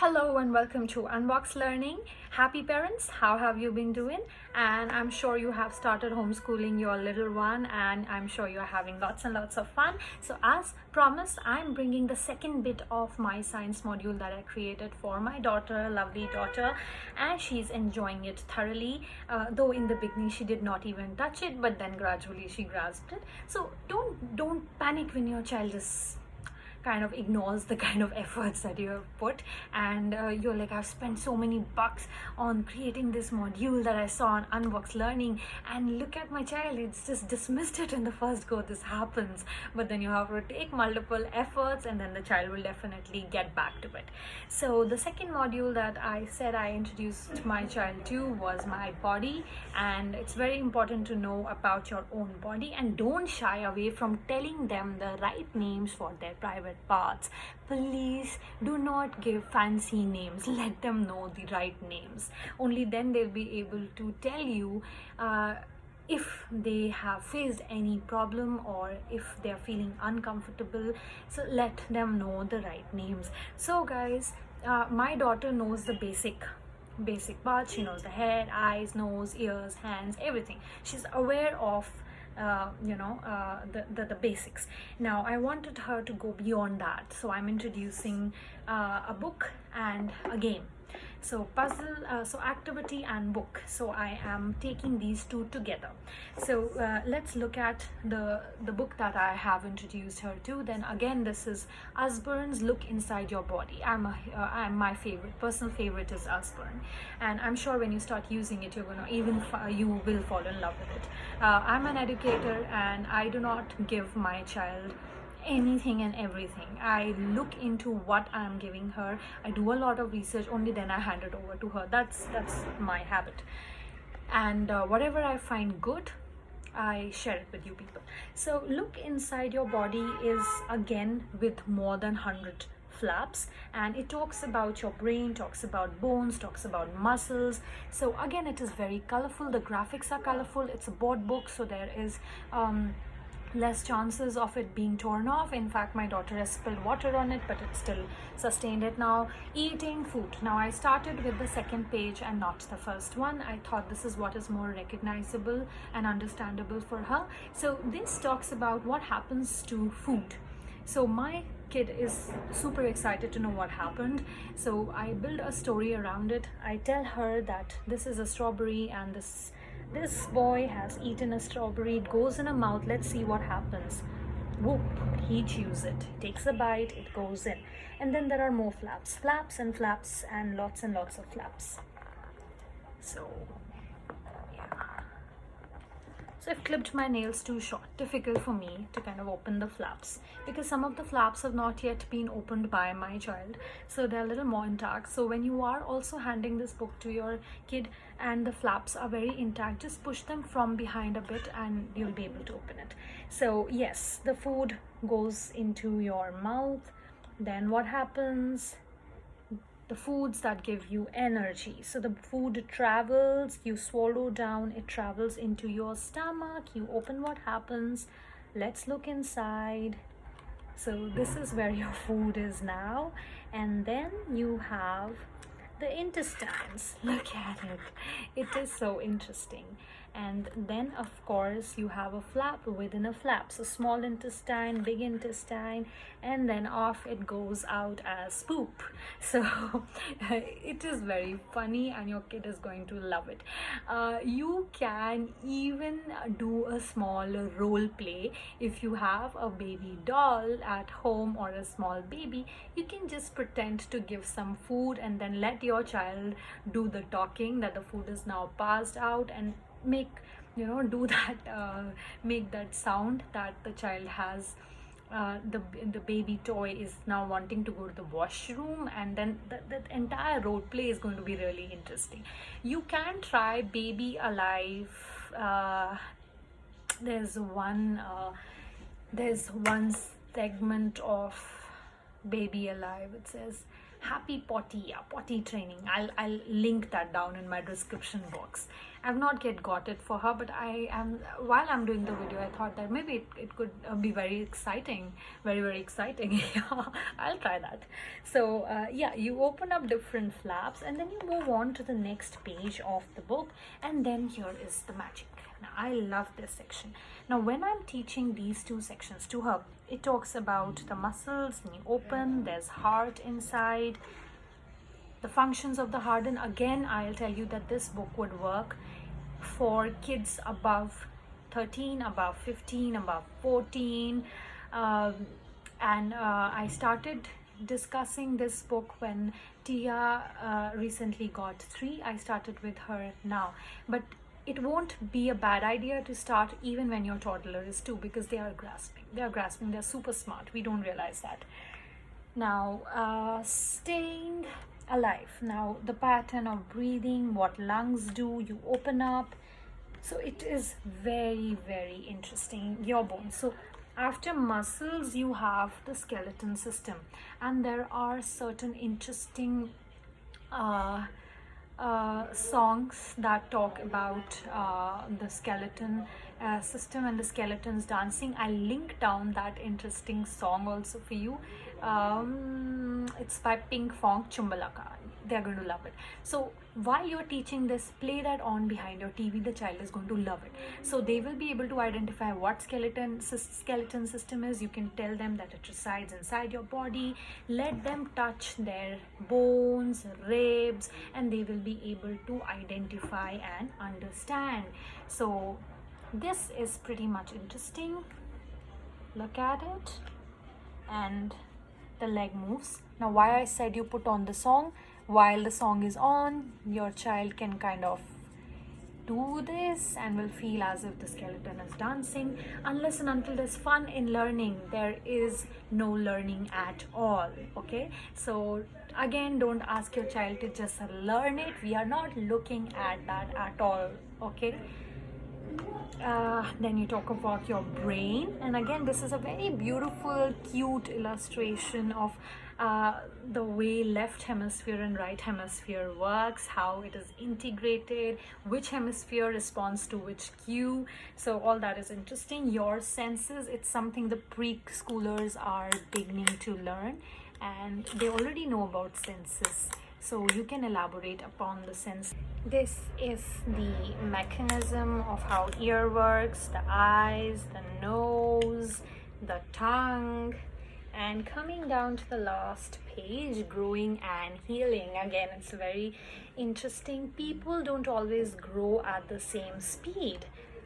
Hello and welcome to Unbox Learning. Happy parents, how have you been doing? And I'm sure you have started homeschooling your little one, and I'm sure you're having lots and lots of fun. So as promised, I'm bringing the second bit of my science module that I created for my daughter, lovely daughter, and she's enjoying it thoroughly. Though in the beginning she did not even touch it, but then gradually she grasped it. So don't panic when your child is kind of ignores the kind of efforts that you have put, and you're like, I've spent so many bucks on creating this module that I saw on Unbox Learning, and look at my child, it's just dismissed it in the first go. This happens, but then you have to take multiple efforts, and then the child will definitely get back to it. So the second module that I said I introduced my child to was my body, and it's very important to know about your own body, and don't shy away from telling them the right names for their private parts. Please do not give fancy names. Let them know the right names. Only then they'll be able to tell you if they have faced any problem or if they're feeling uncomfortable. So let them know the right names. So guys, my daughter knows the basic parts. She knows the head, eyes, nose, ears, hands, everything. She's aware of the basics. Now I wanted her to go beyond that, so I'm introducing a book and a game. So puzzle, so activity and book. So I am taking these two together. So let's look at the book that I have introduced her to. Then again, this is Usborne's Look Inside Your Body. My personal favorite is Usborne, and I'm sure when you start using it, you're gonna you will fall in love with it. I'm an educator, and I do not give my child anything and everything. I look into what I'm giving her. I do a lot of research, only then I hand it over to her. That's my habit, and whatever I find good, I share it with you people. So Look Inside Your Body is again with more than 100 flaps, and it talks about your brain, talks about bones, talks about muscles. So again, it is very colorful. The graphics are colorful. It's a board book, so there is less chances of it being torn off. In fact, my daughter has spilled water on it, but it still sustained it. Now, eating food. Now I started with the second page and not the first one. I thought this is what is more recognizable and understandable for her. So this talks about what happens to food. So my kid is super excited to know what happened, so I build a story around it. I tell her that this is a strawberry, and this boy has eaten a strawberry. It goes in a mouth. Let's see what happens. Whoop, he chews it, takes a bite, it goes in. And then there are more flaps and flaps, and lots of flaps. So I've clipped my nails too short. Difficult for me to kind of open the flaps, because some of the flaps have not yet been opened by my child, so they're a little more intact. So when you are also handing this book to your kid and the flaps are very intact, just push them from behind a bit and you'll be able to open it. So yes, the food goes into your mouth. Then what happens? The foods that give you energy. So the food travels, you swallow down, it travels into your stomach, you open, what happens? Let's look inside. So this is where your food is now, and then you have the intestines. Look at it, it is so interesting. And then of course you have a flap within a flap. So small intestine, big intestine, and then off it goes out as poop. So it is very funny, and your kid is going to love it. You can even do a small role play. If you have a baby doll at home or a small baby, you can just pretend to give some food and then let your child do the talking that the food is now passed out, and make that sound that the child has. The baby toy is now wanting to go to the washroom, and then that entire role play is going to be really interesting. You can try Baby Alive. There's one segment of baby alive. It says happy potty, yeah, potty training. I'll link that down in my description box. I've not yet got it for her, but I am, while I'm doing the video, I thought that maybe it could be very exciting, very exciting. Yeah, I'll try that. So yeah, you open up different flaps and then you move on to the next page of the book, and then here is the magic. Now, I love this section. Now, when I'm teaching these two sections to her, it talks about the muscles, and you open, there's heart inside, the functions of the heart. And again, I'll tell you that this book would work for kids above 13, above 15, above 14. And I started discussing this book when Tia recently got 3. I started with her now, but it won't be a bad idea to start even when your toddler is 2, because they are grasping, they're super smart. We don't realize that. Now, staying alive. Now, the pattern of breathing, what lungs do, you open up. So it is very interesting. Your bones. So after muscles, you have the skeleton system, and there are certain interesting songs that talk about the skeleton system and the skeletons dancing. I'll link down that interesting song also for you. It's by Pink Fong Chumbalaka. They're going to love it. So while you're teaching this, play that on behind your TV. The child is going to love it. So they will be able to identify what skeleton system is. You can tell them that it resides inside your body. Let them touch their bones, ribs, and they will be able to identify and understand. So this is pretty much interesting. Look at it. And the leg moves. Now, why I said you put on the song, while the song is on, your child can kind of do this and will feel as if the skeleton is dancing. Unless and until there's fun in learning, there is no learning at all. Okay, so again, don't ask your child to just learn it. We are not looking at that at all. Okay. Then you talk about your brain, and again, this is a very beautiful, cute illustration of the way left hemisphere and right hemisphere works, how it is integrated, which hemisphere responds to which cue. So all that is interesting. Your senses, it's something the preschoolers are beginning to learn, and they already know about senses. So you can elaborate upon the sense. This is the mechanism of how ear works, the eyes, the nose, the tongue. And coming down to the last page, growing and healing. Again, it's very interesting. People don't always grow at the same speed,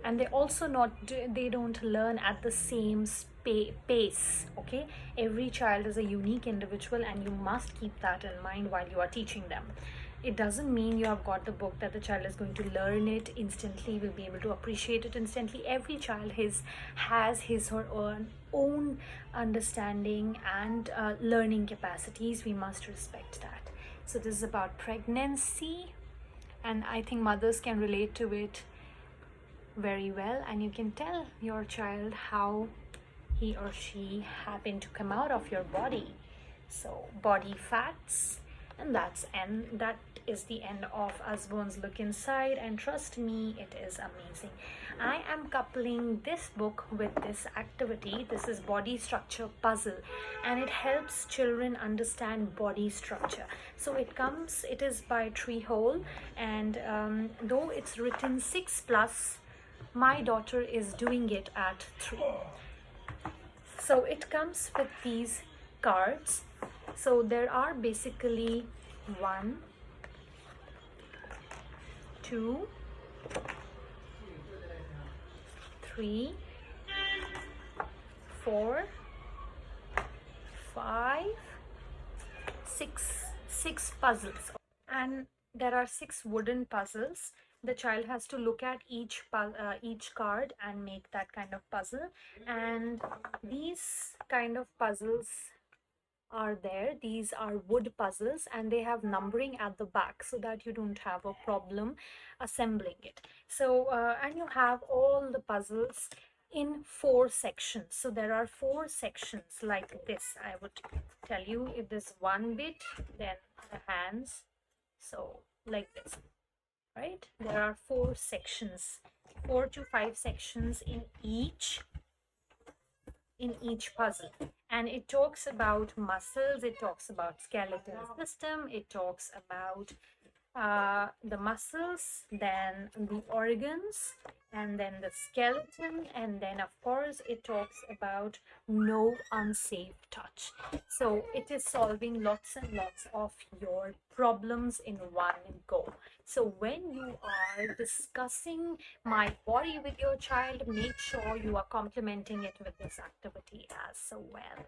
and they don't learn at the same pace. Okay, every child is a unique individual, and you must keep that in mind while you are teaching them. It doesn't mean you have got the book that the child is going to learn it instantly, will be able to appreciate it instantly. Every child has his or her own understanding and learning capacities. We must respect that. So this is about pregnancy, and I think mothers can relate to it very well, and you can tell your child how he or she happened to come out of your body. So body facts, and that is the end of Usborne's Look Inside, and trust me, it is amazing. I am coupling this book with this activity. This is body structure puzzle, and it helps children understand body structure. So it is by Treehole, and though it's written 6+, my daughter is doing it at 3. So it comes with these cards. So there are basically 1, 2, 3, 4, 5, 6 puzzles, and there are 6 wooden puzzles. The child has to look at each card and make that kind of puzzle, and these kind of puzzles are there. These are wood puzzles, and they have numbering at the back so that you don't have a problem assembling it. So and you have all the puzzles in 4 sections. So there are 4 sections like this. I would tell you, if there's one bit, then the hands, so like this, right? There are 4 sections, 4 to 5 sections in each puzzle, and it talks about muscles, it talks about skeletal system, it talks about the muscles, then the organs, and then the skeleton, and then of course it talks about no unsafe touch. So it is solving lots and lots of your problems in one go. So when you are discussing my body with your child, make sure you are complementing it with this activity as well.